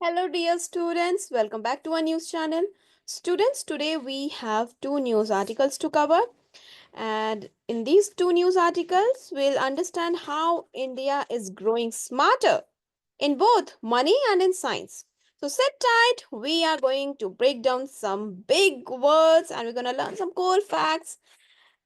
Hello, dear students. Welcome back to our news channel. Students, today we have two news articles to cover. And in these two news articles, we'll understand how India is growing smarter in both money and in science. So sit tight. We are going to break down some big words and we're going to learn some cool facts.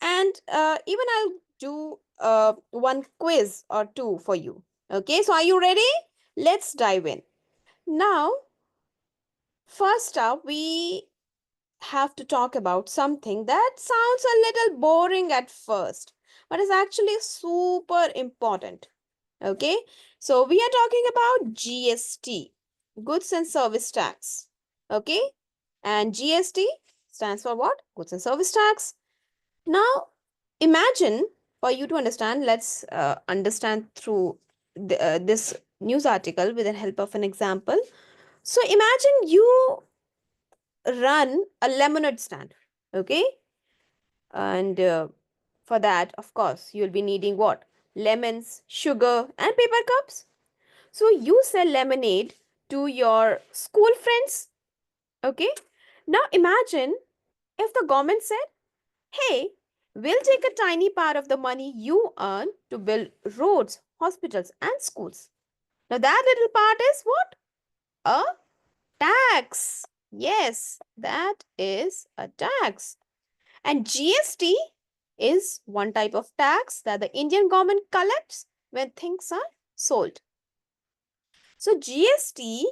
And even I'll do one quiz or two for you. Okay, so are you ready? Let's dive in. Now, first up, we have to talk about something that sounds a little boring at first, but is actually super important. Okay, so we are talking about GST, Goods and Service Tax. Okay, and GST stands for what? Goods and Service Tax. Now, imagine for you to understand, let's understand through this news article with the help of an example. So, imagine you run a lemonade stand. Okay, and for that, of course, you'll be needing what? Lemons, sugar, and paper cups. So you sell lemonade to your school friends. Okay, now imagine if the government said, hey, we'll take a tiny part of the money you earn to build roads, hospitals, and schools. Now that little part is what? A tax. Yes, that is a tax. And GST is one type of tax that the Indian government collects when things are sold. So GST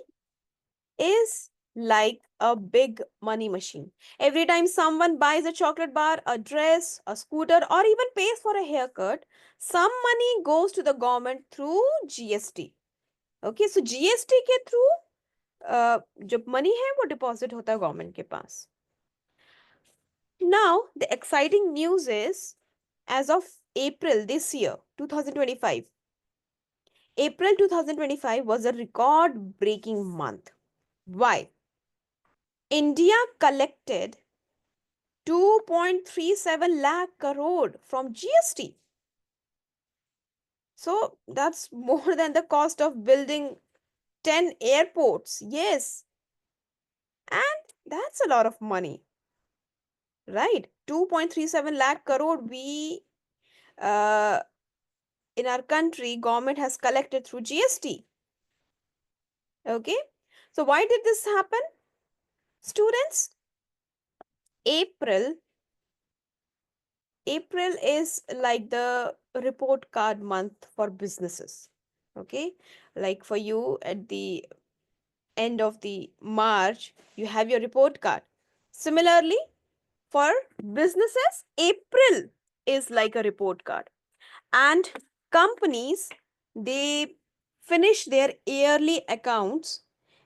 is like a big money machine. Every time someone buys a chocolate bar, a dress, a scooter, or even pays for a haircut, some money goes to the government through GST. Okay, so GST के through जो money है वो deposit होता है government के पास. Now, the exciting news is as of April this year, 2025, April 2025 was a record breaking month. Why? India collected 2.37 lakh crore from GST. So that's more than the cost of building 10 airports. Yes. And that's a lot of money, right? 2.37 lakh crore uh, in our country, government has collected through GST. Okay. So why did this happen? Students, April April is like the report card month for businesses. Okay. Like for you at the end of the March, you have your report card. Similarly, for businesses, April is like a report card. And companies, they finish their yearly accounts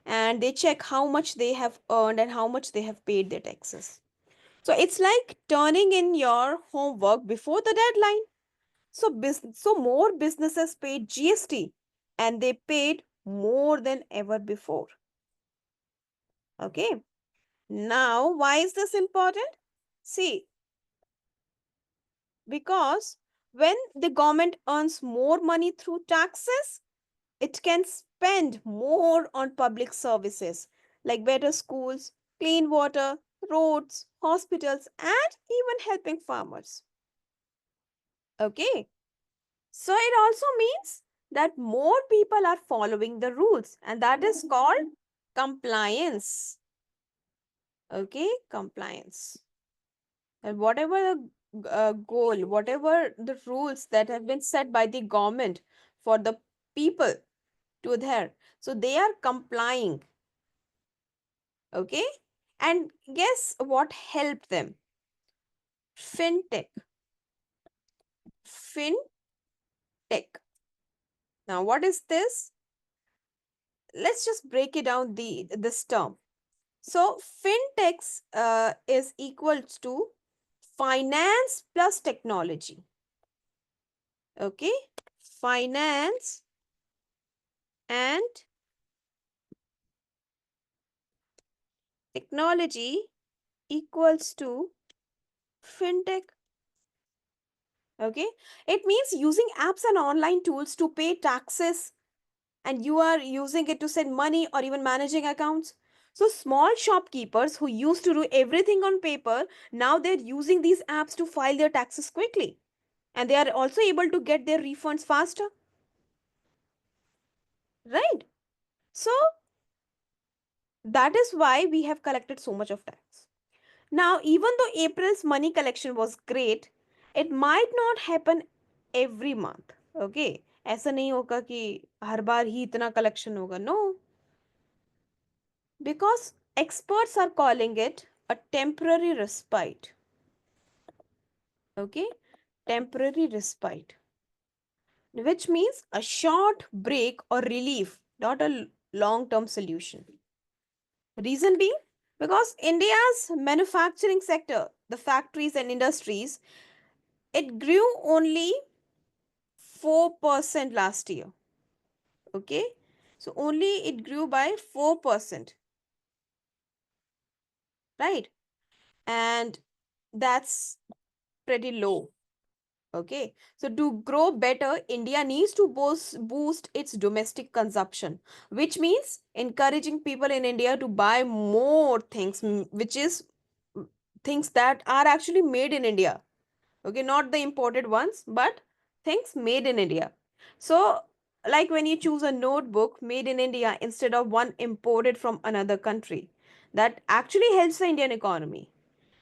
and they check how much they have earned and how much they have paid their taxes. So it's like turning in your homework before the deadline. So more businesses paid GST and they paid more than ever before. Okay. Now, why is this important? See, because when the government earns more money through taxes, it can spend more on public services like better schools, clean water, roads, hospitals, and even helping farmers. Okay. So it also means that more people are following the rules, and that is called compliance. Okay, compliance. And whatever the goal, whatever the rules that have been set by the government for the people to adhere, so they are complying. Okay, and guess what helped them? Fintech. Fintech. Now, what is this? Let's just break it down the this term. So, fintechs is equals to finance plus technology. Okay, finance and technology equals to fintech. Okay, it means using apps and online tools to pay taxes, and you are using it to send money or even managing accounts. So small shopkeepers who used to do everything on paper, now they're using these apps to file their taxes quickly, and they are also able to get their refunds faster, right? So that is why we have collected so much of tax. Now, even though April's money collection was great, it might not happen every month. Okay, ऐसा नहीं होगा कि हर बार ही इतना collection होगा. No, because experts are calling it a temporary respite. Okay, temporary respite, which means a short break or relief, not a long-term solution. Reason being, because India's manufacturing sector, the factories and industries, it grew only 4% last year. Okay, so only it grew by 4%, right? And that's pretty low. Okay, so to grow better, India needs to boost its domestic consumption, which means encouraging people in India to buy more things, which is things that are actually made in India. Okay, not the imported ones, but things made in India. So, like when you choose a notebook made in India instead of one imported from another country, that actually helps the Indian economy.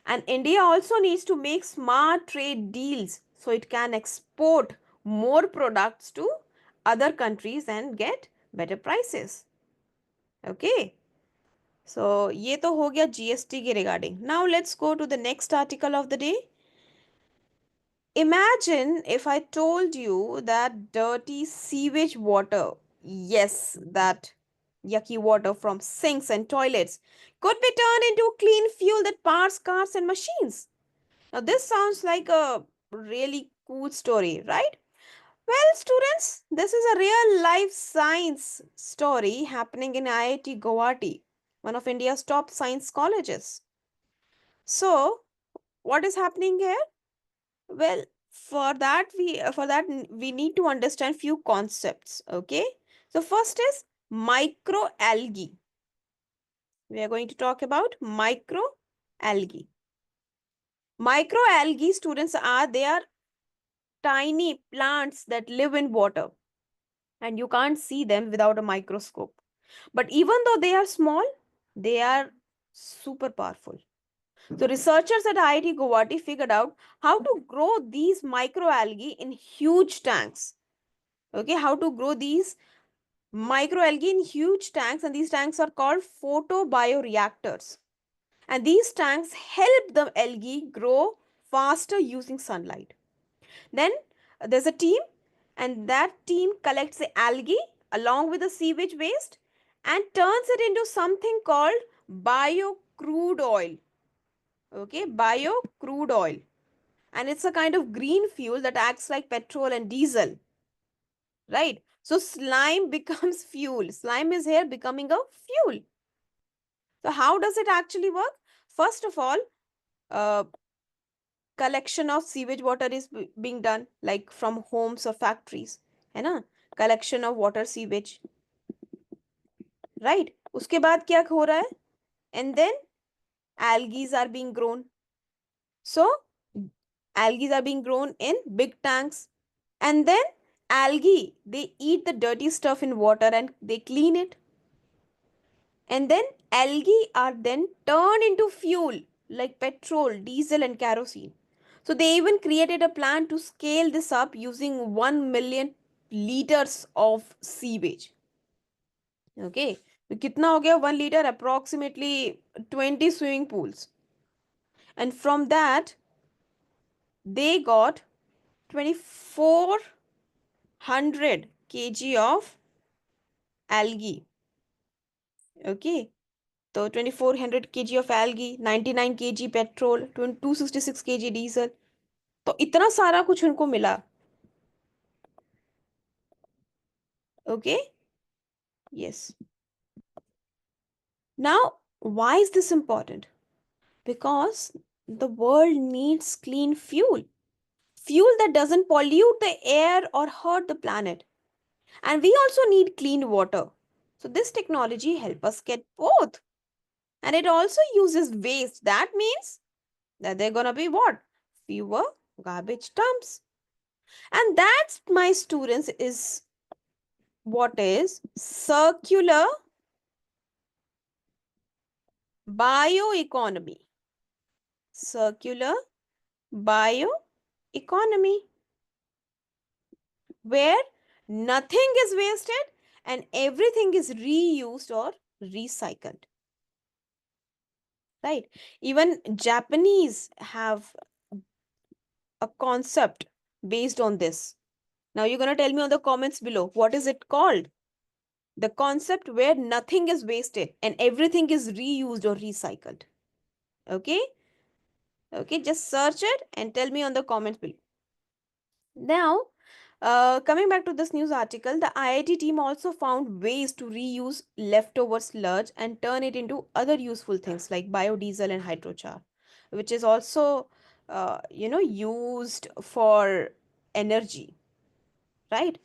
And India also needs to make smart trade deals so it can export more products to other countries and get better prices. Okay, so ये तो हो गया GST के regarding. Now let's go to the next article of the day. Imagine if I told you that dirty sewage water, yes, that yucky water from sinks and toilets, could be turned into clean fuel that powers cars and machines. Now, this sounds like a really cool story, right? Well, students, this is a real life science story happening in IIT Guwahati, one of India's top science colleges. So, what is happening here? Well, for that we need to understand few concepts. Okay, so first is microalgae. We are going to talk about microalgae. Microalgae, students, are they are tiny plants that live in water, and you can't see them without a microscope. But even though they are small, they are super powerful. So researchers at IIT Guwahati figured out how to grow these microalgae in huge tanks. Okay, how to grow these microalgae in huge tanks, and these tanks are called photobioreactors. And these tanks help the algae grow faster using sunlight. Then there's a team, and that team collects the algae along with the sewage waste and turns it into something called bio crude oil. Okay, bio crude oil. And it's a kind of green fuel that acts like petrol and diesel, right? So slime becomes fuel. Slime is here becoming a fuel. So how does it actually work? First of all, uh, collection of sewage water is being done, like from homes or factories, है ना? Collection of water sewage, right? उसके बाद क्या हो रहा है? And then algae are being grown. So algae are being grown in big tanks, and then algae, they eat the dirty stuff in water and they clean it. And then algae are then turned into fuel like petrol, diesel, and kerosene. So they even created a plan to scale this up using 1 million liters of sewage. Okay. तो कितना हो गया 1 liter? Approximately 20 swimming pools. And from that, they got 2400 kg of algae. Okay. तो 2400 kg of algae, 99 kg petrol, 266 kg diesel. तो इतना सारा कुछ उनको मिला. Okay. Yes. Now, why is this important? Because the world needs clean fuel. Fuel that doesn't pollute the air or hurt the planet. And we also need clean water. So this technology help us get both. And it also uses waste. That means that they're gonna be what? Fewer garbage dumps. And that's, my students, is what is circular bioeconomy. Circular bioeconomy, where nothing is wasted and everything is reused or recycled. Right? Even Japanese have a concept based on this. Now you're going to tell me on the comments below, what is it called? The concept where nothing is wasted and everything is reused or recycled. Okay? Okay, just search it and tell me on the comments below. Now, coming back to this news article, the IIT team also found ways to reuse leftover sludge and turn it into other useful things like biodiesel and hydrochar, which is also, used for energy, right?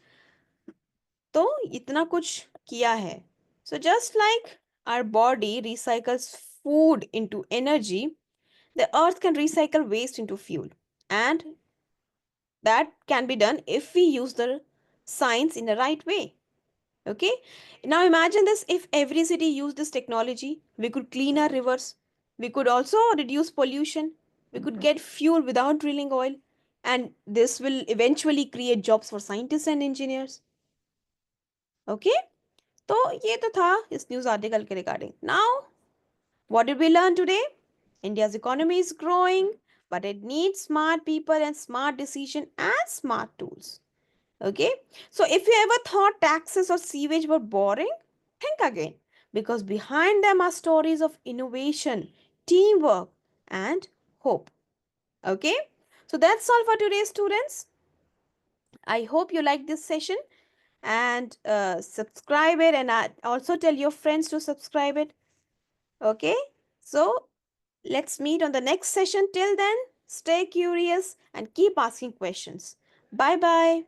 तो इतना कुछ किया है. So just like our body recycles food into energy, the earth can recycle waste into fuel. And that can be done if we use the science in the right way. Okay. Now imagine this, if every city used this technology, we could clean our rivers. We could also reduce pollution. We could get fuel without drilling oil. And this will eventually create jobs for scientists and engineers. Okay. तो ये तो था इस news article के regarding. Now what did we learn today? India's economy is growing, but it needs smart people and smart decision and smart tools. Okay, so if you ever thought taxes or sewage were boring, think again, because behind them are stories of innovation, teamwork, and hope. Okay, so that's all for today, students. I hope you like this session, and subscribe it, and also tell your friends to subscribe it. Okay, so let's meet on the next session. Till then, stay curious and keep asking questions. Bye bye.